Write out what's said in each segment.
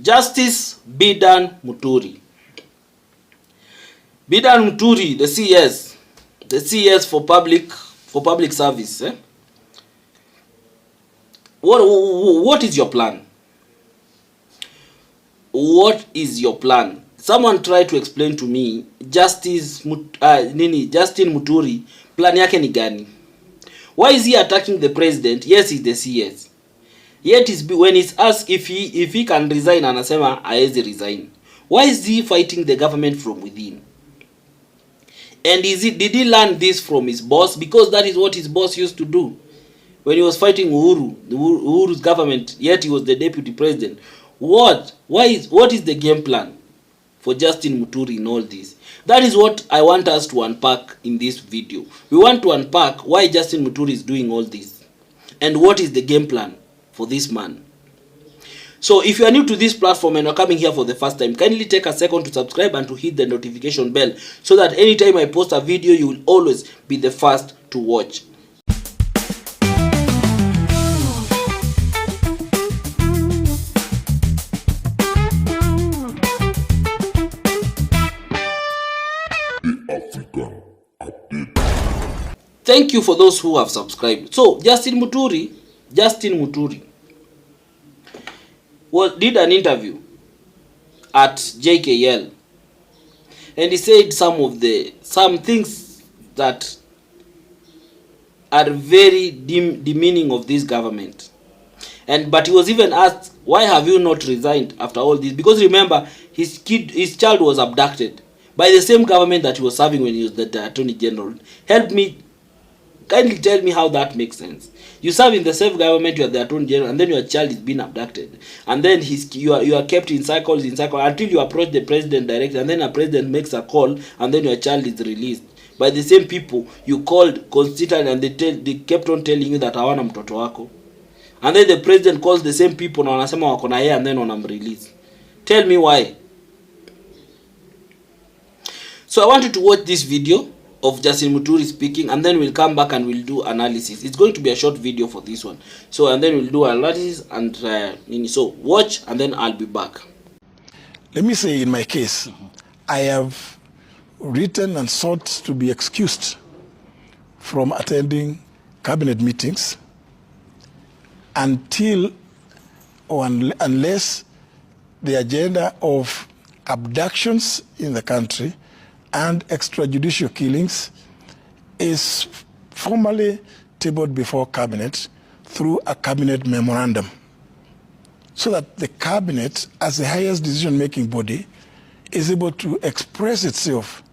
Justice Bidan Muturi. Bidan Muturi, the CS for public service. What is your plan? What is your plan? Someone tried to explain to me Justin Muturi plan yake ni gani? Why is he attacking the president? Yes, he's the CS. Yet when he's asked if he can resign, anasema haezi resign. Why is he fighting the government from within? And did he learn this from his boss? Because that is what his boss used to do when he was fighting Uhuru's government, yet he was the deputy president. What is the game plan for Justin Muturi in all this? That is what I want us to unpack in this video. We want to unpack why Justin Muturi is doing all this and what is the game plan for this man. So if you are new to this platform and are coming here for the first time, kindly take a second to subscribe and to hit the notification bell so that anytime I post a video, you will always be the first to watch. Thank you for those who have subscribed. So Justin Muturi did an interview at JKL, and he said some things that are very demeaning of this government. But he was even asked, why have you not resigned after all this? Because remember, his child was abducted by the same government that he was serving when he was the Attorney General. Kindly tell me how that makes sense. You serve in the same government, you are the Attorney General, and then your child is being abducted, and then you are kept in circles until you approach the president directly, and then a president makes a call, and then your child is released by the same people you called constituent, and they kept on telling you that hawana mtoto wako, and then the president calls the same people na wanasema wako na yeye, and then wanamrelease. Tell me why. So I want you to watch this video of Justin Muturi speaking, and then we'll come back and we'll do analysis. It's going to be a short video for this one. So, and then we'll do analysis and so watch, and then I'll be back. Let me say, in my case, I have written and sought to be excused from attending cabinet meetings until or unless the agenda of abductions in the country and extrajudicial killings is formally tabled before cabinet through a cabinet memorandum, so that the cabinet, as the highest decision-making body, is able to express itself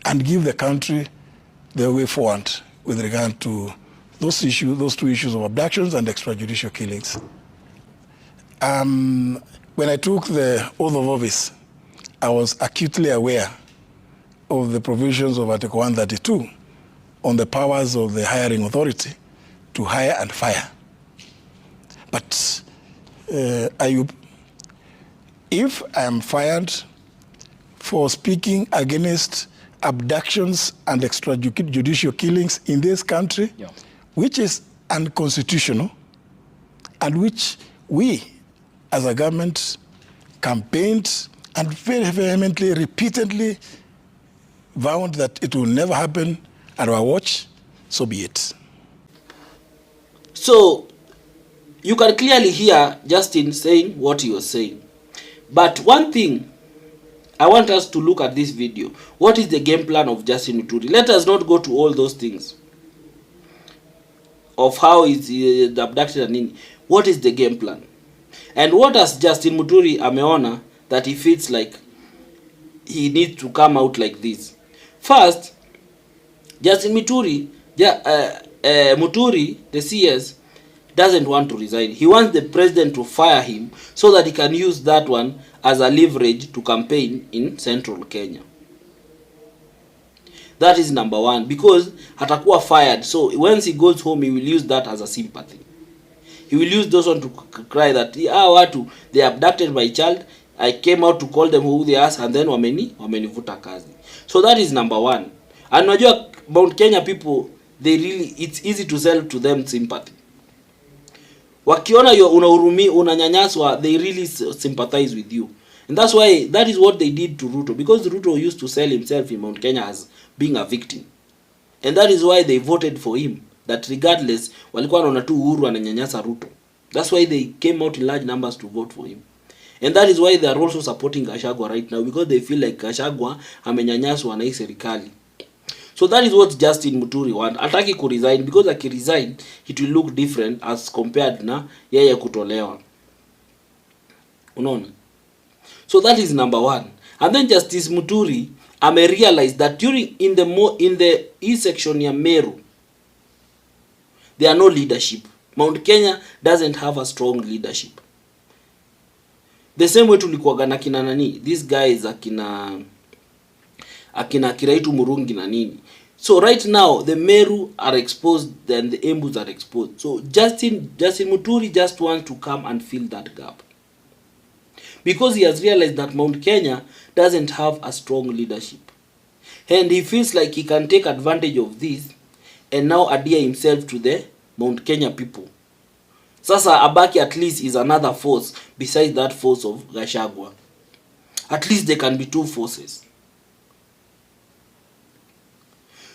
and give the country the way forward with regard to those two issues of abductions and extrajudicial killings. When I took the oath of office, I was acutely aware of the provisions of Article 132 on the powers of the hiring authority to hire and fire. But Ayub, if I am fired for speaking against abductions and extrajudicial killings in this country, yeah, which is unconstitutional and which we as a government campaigned and very vehemently, repeatedly vowed that it will never happen at our watch, so be it. So you can clearly hear Justin saying what he was saying. But one thing, I want us to look at this video. What is the game plan of Justin Muturi? Let us not go to all those things of how he's abducted and in. What is the game plan? And what has Justin Muturi ameona that he feels like he needs to come out like this? First, Justin Muturi, the CS, doesn't want to resign. He wants the president to fire him so that he can use that one as a leverage to campaign in central Kenya. That is number one, because hatakuwa fired. So once he goes home, he will use that as a sympathy. He will use those one to cry that, they abducted my child, I came out to call them who they are, and then wamenivuta kazi. So that is number one. And Mount Kenya people, it's easy to sell to them sympathy. Wakiona unanyanyaswa, they really sympathize with you. And that is what they did to Ruto, because Ruto used to sell himself in Mount Kenya as being a victim. And that is why they voted for him, that regardless walikuwa wanaona tu Uhuru ananyanyasa Ruto. That's why they came out in large numbers to vote for him. And that is why they are also supporting Gachagua right now, because they feel like Gachagua amenyanyaswa na hii serikali. So that is what Justin Muturi want. Ataki ku resign, because akiresign it will look different as compared na yeye kutolewa. Unaona? So that is number one. And then Justice Muturi realized that during in the East section ya Meru, there are no leadership. Mount Kenya doesn't have a strong leadership. The same way tulikuwa na kina nani, these guys akina Kiraitu Murungi na nini. So right now the Meru are exposed and the Embus are exposed. So Justin Muturi just wants to come and fill that gap, because he has realized that Mount Kenya doesn't have a strong leadership, and he feels like he can take advantage of this and now adhere himself to the Mount Kenya people. Sasa abaki at least is another force besides that force of Gachagua. At least there can be two forces.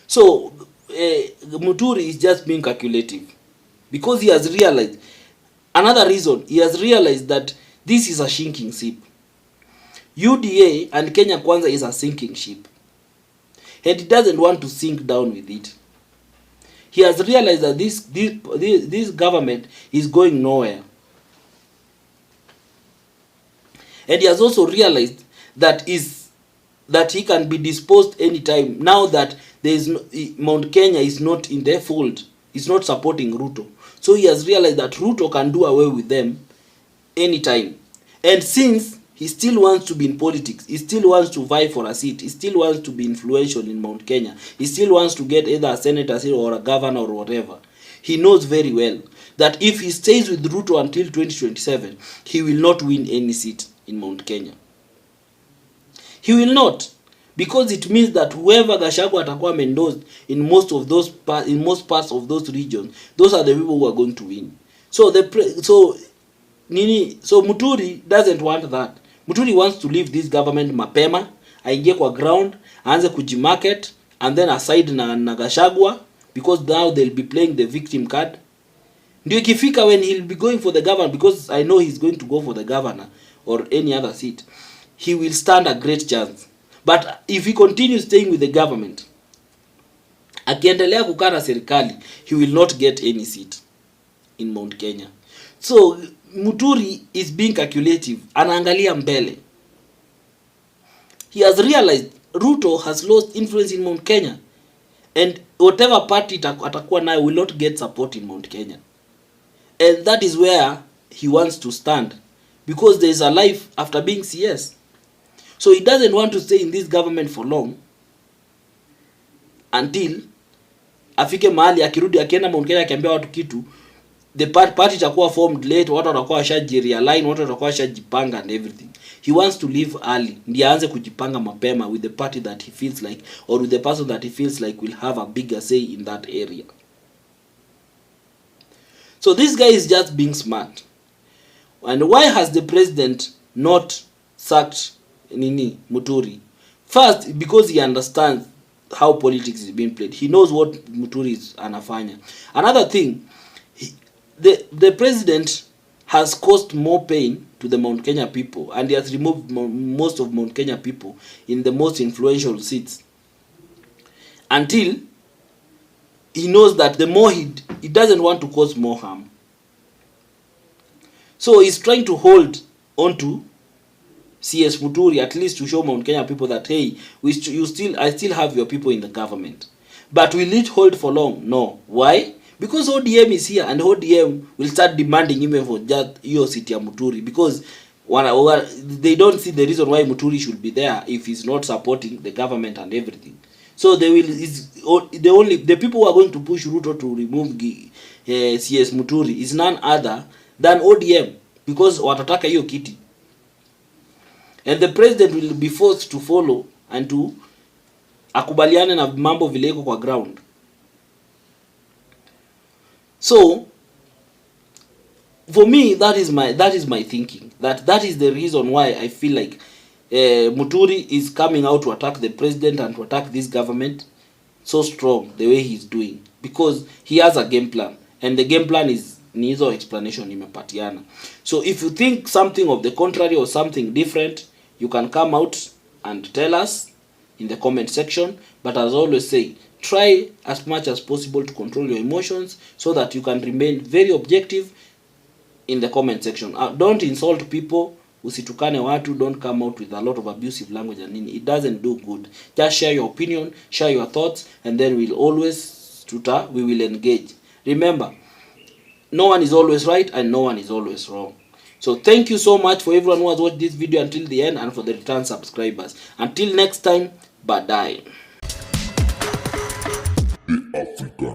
So Muturi is just being calculative, because he has realized another reason. He has realized that this is a sinking ship. UDA and Kenya Kwanza is a sinking ship, and he doesn't want to sink down with it. He has realized that this government is going nowhere, and he has also realized that he can be disposed anytime now that Mount Kenya is not in their fold, is not supporting Ruto. So he has realized that Ruto can do away with them anytime. And since he still wants to be in politics, he still wants to vie for a seat, he still wants to be influential in Mount Kenya, he still wants to get either a senator or a governor or whatever, he knows very well that if he stays with Ruto until 2027, he will not win any seat in Mount Kenya. He will not, because it means that whoever Gachagua atakuwa endorsed in most parts of those regions, those are the people who are going to win. So Muturi doesn't want that. Muturi wants to leave this government mapema, aingie kwa ground, aanze kujimarket, and then aside na Gachagua, because now they'll be playing the victim card. Ndio ikifika when he'll be going for the governor, because I know he's going to go for the governor or any other seat, he will stand a great chance. But if he continues staying with the government, akiendelea kukara serikali, he will not get any seat in Mount Kenya. So Muturi is being calculative, anaangalia mbele. He has realized Ruto has lost influence in Mount Kenya, and whatever party atakuwa nayo will not get support in Mount Kenya. And that is where he wants to stand, because there is a life after being CS. So he doesn't want to stay in this government for long, until afike mahali akirudi, akienda Mount Kenya akiambia watu kitu, the party itakuwa formed late, watu watakuwa washajirealign, watu watakuwa washajipanga and everything. He wants to leave early, ndiye aanze kujipanga mapema with the party that he feels like, or with the person that he feels like will have a bigger say in that area. So this guy is just being smart. And why has the president not sacked Muturi? First, because he understands how politics is being played. He knows what Muturi is anafanya. Another thing, the president has caused more pain to the Mount Kenya people, and he has removed most of Mount Kenya people in the most influential seats, until he knows that the more he doesn't want to cause more harm. So he's trying to hold on to CS Muturi, at least to show Mount Kenya people that, hey, I still have your people in the government. But will it hold for long? No. Why? Because ODM is here, and ODM will start demanding even for just your city ya Muturi, because they don't see the reason why Muturi should be there if he's not supporting the government and everything. So they will the people who are going to push Ruto to remove CS Muturi is none other than ODM, because watataka hiyo kiti. And the president will be forced to follow and to akubaliane na mambo vile iko kwa ground. So for me, that is my thinking. That is the reason why I feel like Muturi is coming out to attack the president and to attack this government so strong the way he's doing, because he has a game plan, and the game plan is ni hizo explanation imepatiana. So if you think something of the contrary or something different, you can come out and tell us in the comment section. But as I always say, try as much as possible to control your emotions so that you can remain very objective in the comment section. Don't insult people, usitukane watu, don't come out with a lot of abusive language and nini. It doesn't do good. Just share your opinion, share your thoughts, and then we will engage. Remember, no one is always right and no one is always wrong. So thank you so much for everyone who has watched this video until the end, and for the return subscribers. Until next time, bye. Africa.